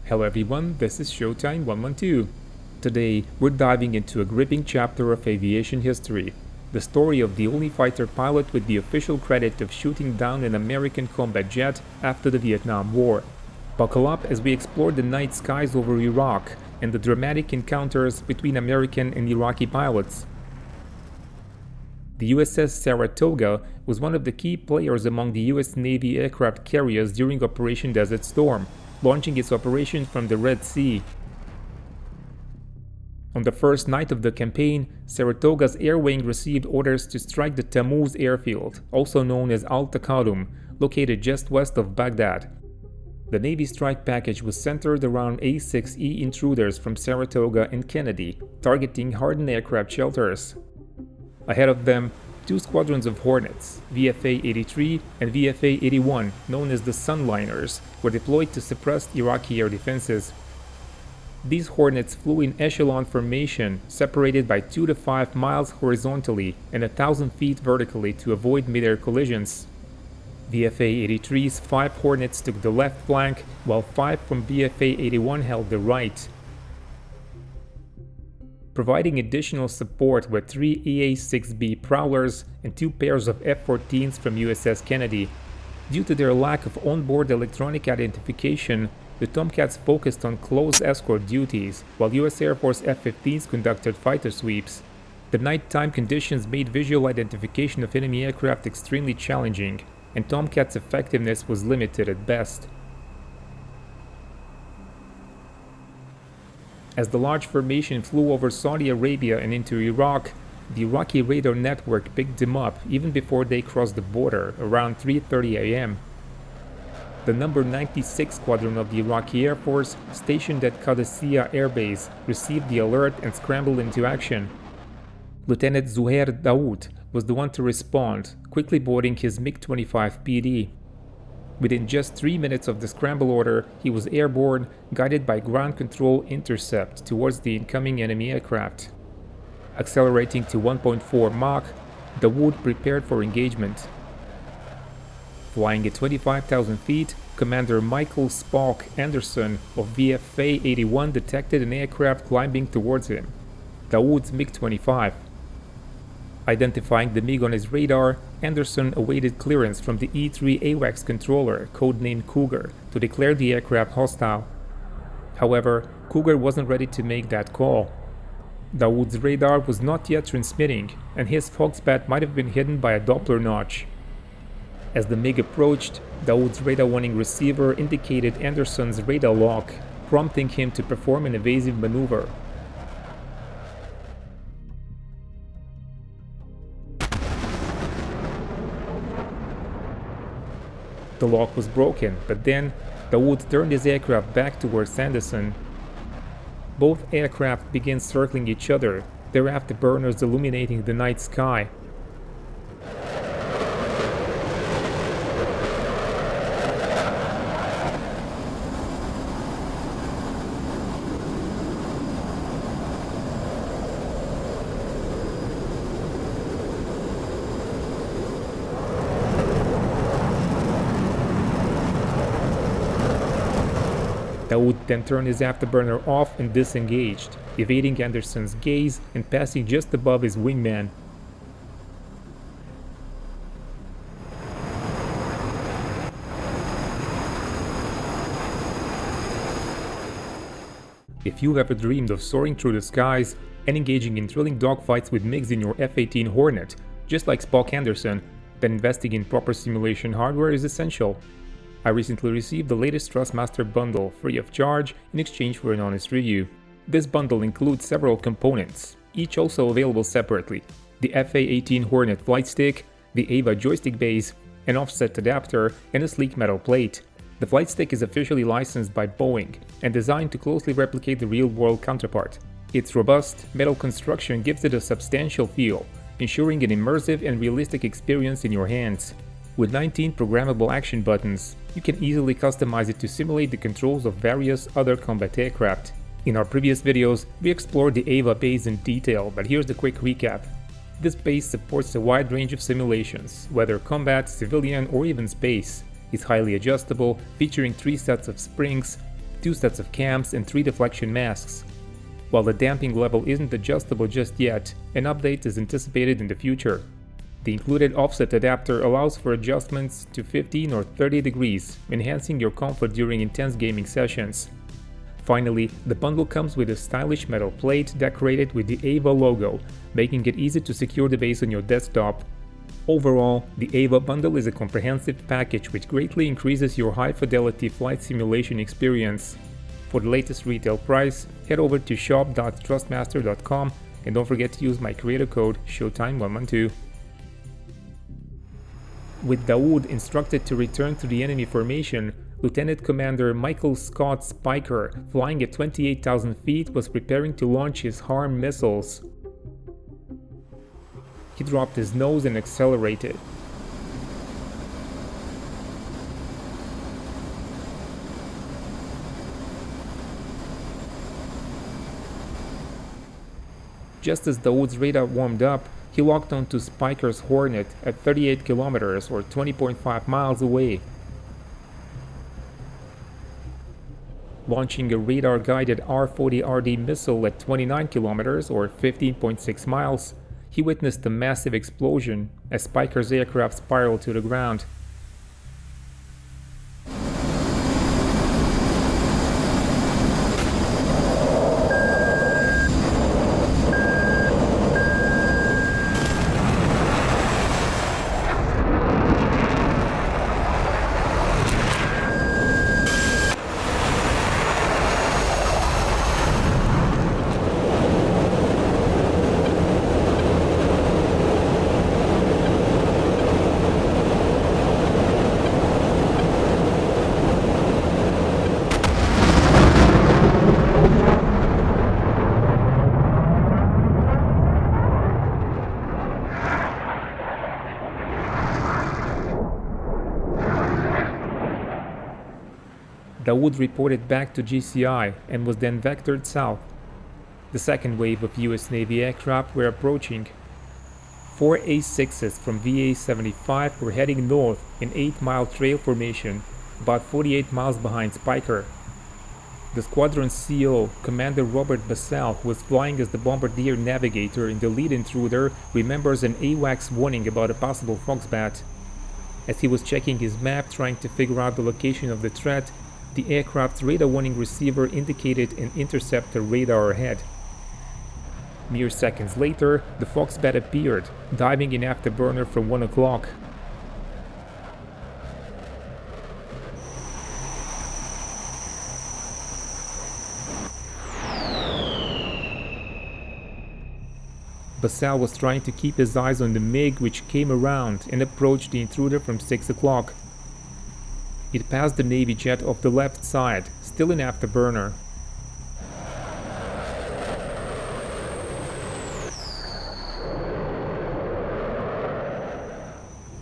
Hello everyone, this is Showtime112. Today, we're diving into a gripping chapter of aviation history, the story of the only fighter pilot with the official credit of shooting down an American combat jet after the Vietnam War. Buckle up as we explore the night skies over Iraq and the dramatic encounters between American and Iraqi pilots. The USS Saratoga was one of the key players among the US Navy aircraft carriers during Operation Desert Storm, launching its operation from the Red Sea. On the first night of the campaign, Saratoga's air wing received orders to strike the Tammuz airfield, also known as Al-Taqadum, located just west of Baghdad. The Navy strike package was centered around A-6E intruders from Saratoga and Kennedy, targeting hardened aircraft shelters. Ahead of them, two squadrons of Hornets, VFA-83 and VFA-81, known as the Sunliners, were deployed to suppress Iraqi air defenses. These Hornets flew in echelon formation, separated by 2 to 5 miles horizontally and 1,000 feet vertically to avoid mid-air collisions. VFA-83's 5 Hornets took the left flank, while 5 from VFA-81 held the right. Providing additional support were 3 EA-6B Prowlers and 2 pairs of F-14s from USS Kennedy. Due to their lack of onboard electronic identification, the Tomcats focused on close escort duties, while US Air Force F-15s conducted fighter sweeps. The nighttime conditions made visual identification of enemy aircraft extremely challenging, and Tomcats' effectiveness was limited at best. As the large formation flew over Saudi Arabia and into Iraq, the Iraqi radar network picked them up even before they crossed the border, around 3:30 a.m. The number 96 Squadron of the Iraqi Air Force, stationed at Qadisiyah Air Base, received the alert and scrambled into action. Lieutenant Zuhair Daoud was the one to respond, quickly boarding his MiG-25 PD. Within just 3 minutes of the scramble order, he was airborne, guided by ground control intercept towards the incoming enemy aircraft. Accelerating to 1.4 Mach, Daoud prepared for engagement. Flying at 25,000 feet, Commander Michael Spock Anderson of VFA-81 detected an aircraft climbing towards him, Daoud's MiG-25. Identifying the MiG on his radar, Anderson awaited clearance from the E-3 AWACS controller, codenamed Cougar, to declare the aircraft hostile. However, Cougar wasn't ready to make that call. Daoud's radar was not yet transmitting, and his Foxbat might have been hidden by a Doppler notch. As the MiG approached, Daoud's radar warning receiver indicated Anderson's radar lock, prompting him to perform an evasive maneuver. The lock was broken, but then Daoud turned his aircraft back towards Anderson. Both aircraft began circling each other, their afterburners illuminating the night sky. Daoud then turned his afterburner off and disengaged, evading Anderson's gaze and passing just above his wingman. If you've ever dreamed of soaring through the skies and engaging in thrilling dogfights with MiGs in your F-18 Hornet, just like Spock Anderson, then investing in proper simulation hardware is essential. I recently received the latest Thrustmaster bundle free of charge in exchange for an honest review. This bundle includes several components, each also available separately: the FA-18 Hornet Flightstick, the AVA joystick base, an offset adapter, and a sleek metal plate. The Flightstick is officially licensed by Boeing and designed to closely replicate the real-world counterpart. Its robust metal construction gives it a substantial feel, ensuring an immersive and realistic experience in your hands. With 19 programmable action buttons, you can easily customize it to simulate the controls of various other combat aircraft. In our previous videos, we explored the AVA base in detail, but here's the quick recap. This base supports a wide range of simulations, whether combat, civilian, or even space. It's highly adjustable, featuring 3 sets of springs, 2 sets of cams, and 3 deflection masks. While the damping level isn't adjustable just yet, an update is anticipated in the future. The included offset adapter allows for adjustments to 15 or 30 degrees, enhancing your comfort during intense gaming sessions. Finally, the bundle comes with a stylish metal plate decorated with the AVA logo, making it easy to secure the base on your desktop. Overall, the AVA bundle is a comprehensive package which greatly increases your high-fidelity flight simulation experience. For the latest retail price, head over to shop.trustmaster.com and don't forget to use my creator code SHOWTIME112. With Dawood instructed to return to the enemy formation, Lieutenant Commander Michael Scott Speicher, flying at 28,000 feet, was preparing to launch his HARM missiles. He dropped his nose and accelerated. Just as Dawood's radar warmed up, he locked onto Speicher's Hornet at 38 kilometers or 20.5 miles away. Launching a radar-guided R-40RD missile at 29 kilometers or 15.6 miles, he witnessed a massive explosion as Speicher's aircraft spiraled to the ground. Dawood reported back to GCI and was then vectored south. The second wave of US Navy aircraft were approaching. 4 A-6s from VA-75 were heading north in 8-mile trail formation, about 48 miles behind Speicher. The squadron's CO, Commander Robert Bassal, who was flying as the bombardier navigator in the lead intruder, remembers an AWACS warning about a possible Foxbat. As he was checking his map trying to figure out the location of the threat, the aircraft's radar warning receiver indicated an interceptor radar ahead. Mere seconds later, the Foxbat appeared, diving in afterburner from 1 o'clock. Bassal was trying to keep his eyes on the MiG, which came around and approached the intruder from 6 o'clock. It passed the Navy jet off the left side, still in afterburner.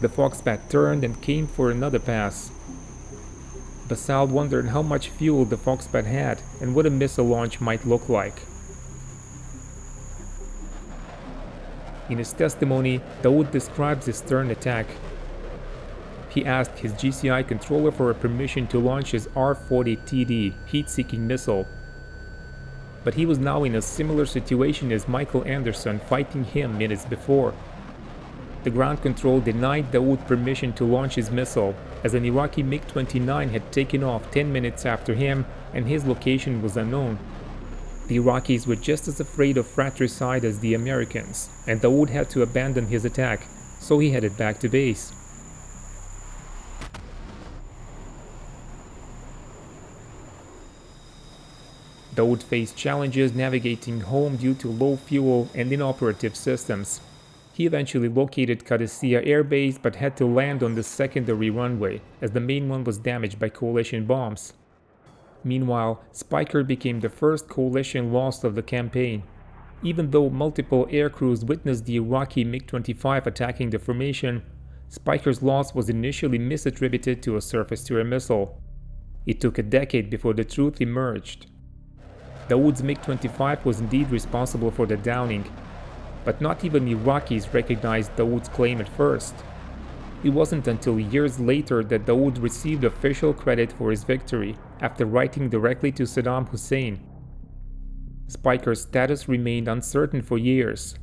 The Foxbat turned and came for another pass. Bassal wondered how much fuel the Foxbat had and what a missile launch might look like. In his testimony, Dawood describes his stern attack. He asked his GCI controller for a permission to launch his R-40TD heat-seeking missile. But he was now in a similar situation as Michael Anderson fighting him minutes before. The ground control denied Dawood permission to launch his missile, as an Iraqi MiG-29 had taken off 10 minutes after him and his location was unknown. The Iraqis were just as afraid of fratricide as the Americans, and Dawood had to abandon his attack, so he headed back to base. Dawood faced challenges navigating home due to low fuel and inoperative systems. He eventually located Qadisiyah Air Base but had to land on the secondary runway, as the main one was damaged by coalition bombs. Meanwhile, Speicher became the first coalition loss of the campaign. Even though multiple air crews witnessed the Iraqi MiG-25 attacking the formation, Speicher's loss was initially misattributed to a surface-to-air missile. It took a decade before the truth emerged. Dawood's MiG-25 was indeed responsible for the downing, but not even Iraqis recognized Dawood's claim at first. It wasn't until years later that Daoud received official credit for his victory, after writing directly to Saddam Hussein. Speicher's status remained uncertain for years.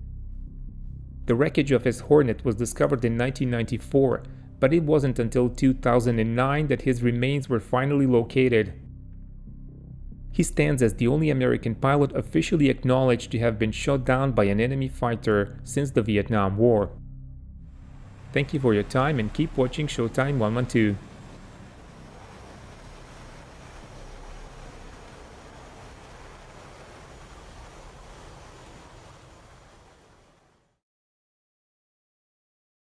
The wreckage of his Hornet was discovered in 1994, but it wasn't until 2009 that his remains were finally located. He stands as the only American pilot officially acknowledged to have been shot down by an enemy fighter since the Vietnam War. Thank you for your time and keep watching Showtime 112.